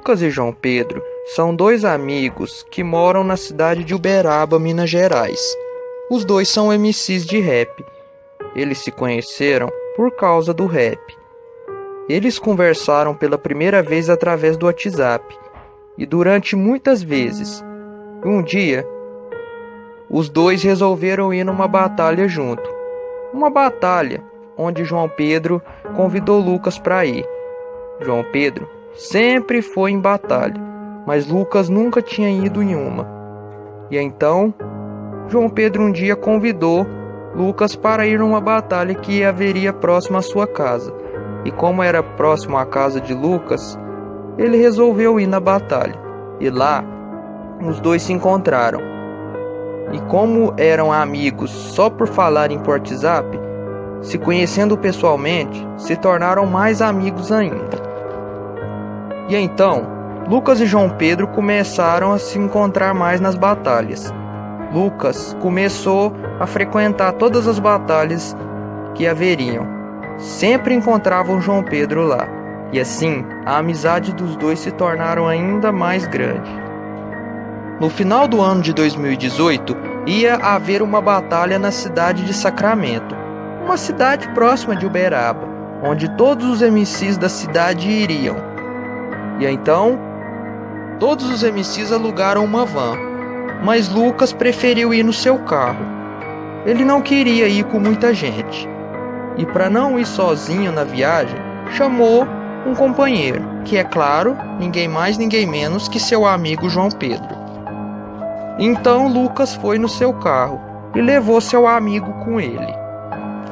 Lucas e João Pedro são dois amigos que moram na cidade de Uberaba, Minas Gerais. Os dois são MCs de rap. Eles se conheceram por causa do rap. Eles conversaram pela primeira vez através do WhatsApp e durante muitas vezes. Um dia, os dois resolveram ir numa batalha junto. Uma batalha onde João Pedro convidou Lucas para ir. João Pedro sempre foi em batalha, mas Lucas nunca tinha ido em uma. E então, João Pedro um dia convidou Lucas para ir numa batalha que haveria próximo à sua casa. E como era próximo à casa de Lucas, ele resolveu ir na batalha. E lá, os dois se encontraram. E como eram amigos só por falarem por WhatsApp, se conhecendo pessoalmente, se tornaram mais amigos ainda. E então, Lucas e João Pedro começaram a se encontrar mais nas batalhas. Lucas começou a frequentar todas as batalhas que haveriam. Sempre encontravam João Pedro lá. E assim, a amizade dos dois se tornaram ainda mais grande. No final do ano de 2018, ia haver uma batalha na cidade de Sacramento, uma cidade próxima de Uberaba, onde todos os MCs da cidade iriam. E então, todos os MCs alugaram uma van, mas Lucas preferiu ir no seu carro. Ele não queria ir com muita gente. E para não ir sozinho na viagem, chamou um companheiro, que é claro, ninguém mais, ninguém menos que seu amigo João Pedro. Então Lucas foi no seu carro e levou seu amigo com ele.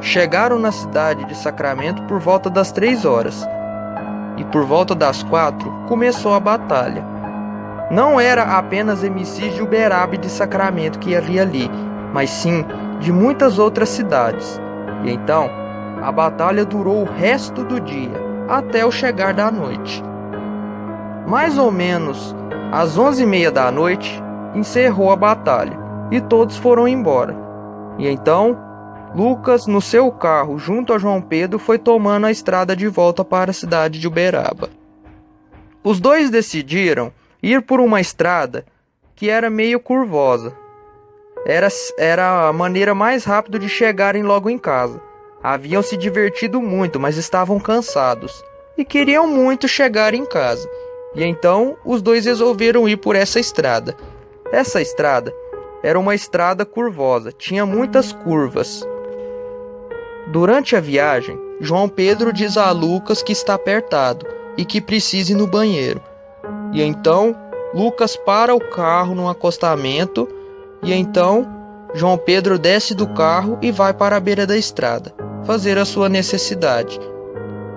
Chegaram na cidade de Sacramento por volta das 3 horas. E por volta das 4 começou a batalha. Não era apenas MCs de Uberaba e de Sacramento que havia ali, mas sim de muitas outras cidades. E então, a batalha durou o resto do dia, até o chegar da noite. Mais ou menos às 11h30 da noite, encerrou a batalha e todos foram embora. E então, Lucas, no seu carro, junto a João Pedro, foi tomando a estrada de volta para a cidade de Uberaba. Os dois decidiram ir por uma estrada que era meio curvosa. Era a maneira mais rápida de chegarem logo em casa. Haviam se divertido muito, mas estavam cansados e queriam muito chegar em casa. E então, os dois resolveram ir por essa estrada. Essa estrada era uma estrada curvosa, tinha muitas curvas. Durante a viagem, João Pedro diz a Lucas que está apertado e que precisa ir no banheiro. E então, Lucas para o carro num acostamento e então, João Pedro desce do carro e vai para a beira da estrada, fazer a sua necessidade.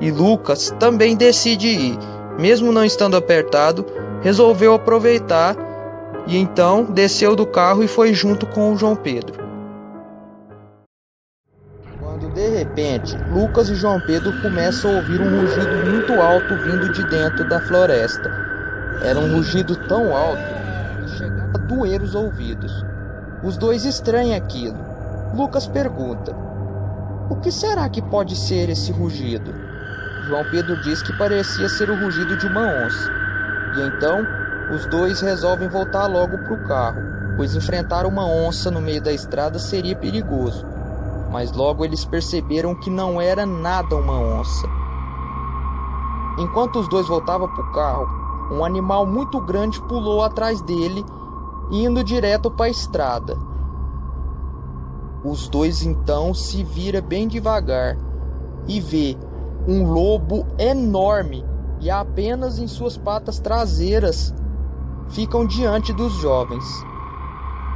E Lucas também decide ir, mesmo não estando apertado, resolveu aproveitar e então desceu do carro e foi junto com o João Pedro. Quando de repente, Lucas e João Pedro começam a ouvir um rugido muito alto vindo de dentro da floresta. Era um rugido tão alto que chegava a doer os ouvidos. Os dois estranham aquilo. Lucas pergunta: "O que será que pode ser esse rugido?" João Pedro diz que parecia ser o rugido de uma onça. E então, os dois resolvem voltar logo para o carro, pois enfrentar uma onça no meio da estrada seria perigoso. Mas logo eles perceberam que não era nada uma onça. Enquanto os dois voltavam para o carro, um animal muito grande pulou atrás dele, indo direto para a estrada. Os dois então se viram bem devagar e vê um lobo enorme e apenas em suas patas traseiras ficam diante dos jovens.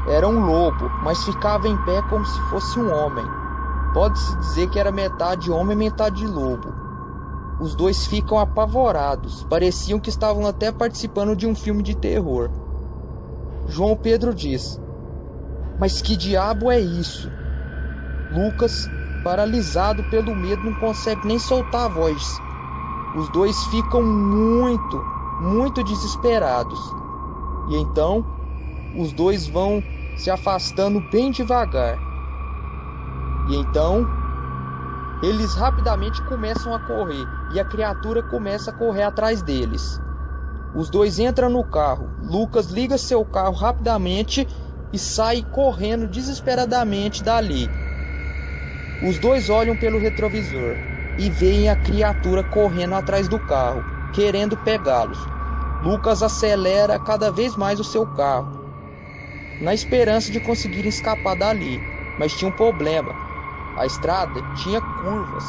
Era um lobo, mas ficava em pé como se fosse um homem. Pode-se dizer que era metade homem, metade lobo. Os dois ficam apavorados, pareciam que estavam até participando de um filme de terror. João Pedro diz: "Mas que diabo é isso?" Lucas, paralisado pelo medo, não consegue nem soltar a voz. Os dois ficam muito desesperados. E então, os dois vão se afastando bem devagar. E então, eles rapidamente começam a correr e a criatura começa a correr atrás deles. Os dois entram no carro. Lucas liga seu carro rapidamente e sai correndo desesperadamente dali. Os dois olham pelo retrovisor e veem a criatura correndo atrás do carro, querendo pegá-los. Lucas acelera cada vez mais o seu carro, na esperança de conseguir escapar dali, mas tinha um problema. A estrada tinha curvas,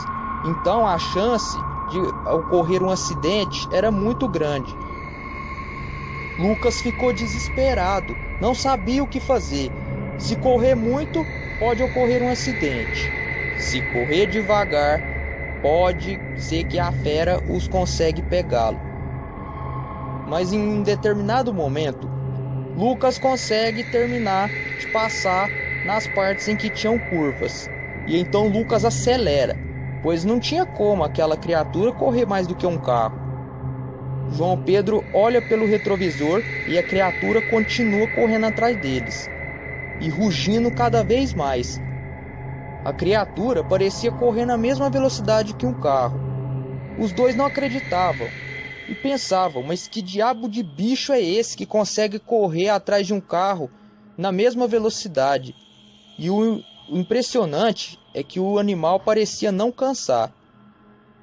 então a chance de ocorrer um acidente era muito grande. Lucas ficou desesperado, não sabia o que fazer. Se correr muito, pode ocorrer um acidente. Se correr devagar, pode ser que a fera os consiga pegá-lo. Mas em um determinado momento, Lucas consegue terminar de passar nas partes em que tinham curvas. E então Lucas acelera, pois não tinha como aquela criatura correr mais do que um carro. João Pedro olha pelo retrovisor e a criatura continua correndo atrás deles, e rugindo cada vez mais. A criatura parecia correr na mesma velocidade que um carro. Os dois não acreditavam e pensavam, mas que diabo de bicho é esse que consegue correr atrás de um carro na mesma velocidade? E o impressionante é que o animal parecia não cansar.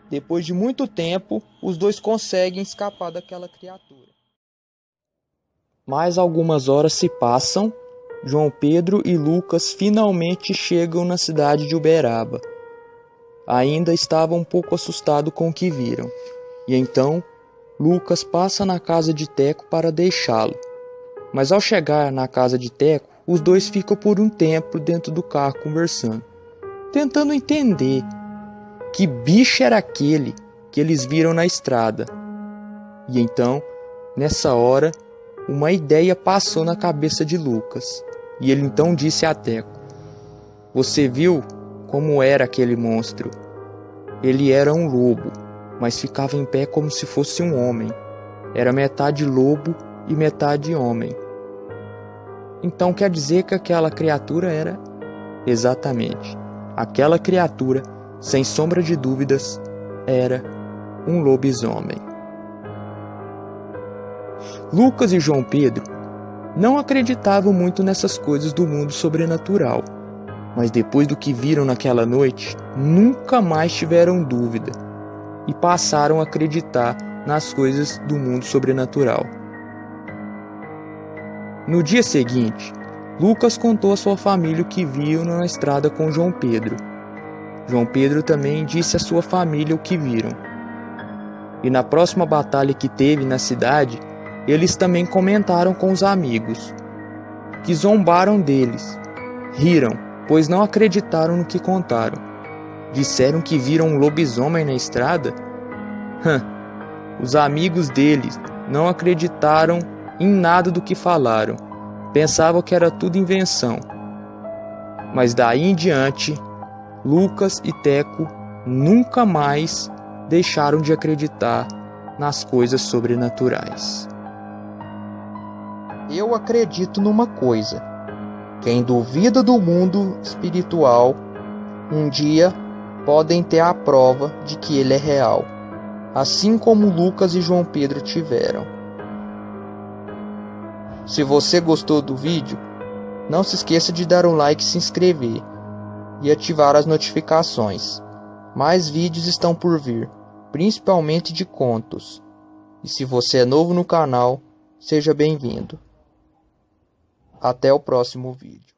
Depois de muito tempo, os dois conseguem escapar daquela criatura. Mais algumas horas se passam. João Pedro e Lucas finalmente chegam na cidade de Uberaba. Ainda estava um pouco assustado com o que viram. E então, Lucas passa na casa de Teco para deixá-lo. Mas ao chegar na casa de Teco, os dois ficam por um tempo dentro do carro conversando, tentando entender que bicho era aquele que eles viram na estrada. E então, nessa hora, uma ideia passou na cabeça de Lucas. E ele então disse a Teco: "Você viu como era aquele monstro? Ele era um lobo, mas ficava em pé como se fosse um homem. Era metade lobo e metade homem." Então quer dizer que aquela criatura era... Exatamente. Aquela criatura, sem sombra de dúvidas, era um lobisomem. Lucas e João Pedro não acreditavam muito nessas coisas do mundo sobrenatural, mas depois do que viram naquela noite, nunca mais tiveram dúvida e passaram a acreditar nas coisas do mundo sobrenatural. No dia seguinte, Lucas contou à sua família o que viu na estrada com João Pedro. João Pedro também disse à sua família o que viram. E na próxima batalha que teve na cidade, eles também comentaram com os amigos, que zombaram deles. Riram, pois não acreditaram no que contaram. Disseram que viram um lobisomem na estrada? Os amigos deles não acreditaram em nada do que falaram. Pensavam que era tudo invenção. Mas daí em diante, Lucas e Teco nunca mais deixaram de acreditar nas coisas sobrenaturais. Eu acredito numa coisa: quem duvida do mundo espiritual, um dia podem ter a prova de que ele é real, assim como Lucas e João Pedro tiveram. Se você gostou do vídeo, não se esqueça de dar um like, se inscrever e ativar as notificações. Mais vídeos estão por vir, principalmente de contos. E se você é novo no canal, seja bem-vindo. Até o próximo vídeo.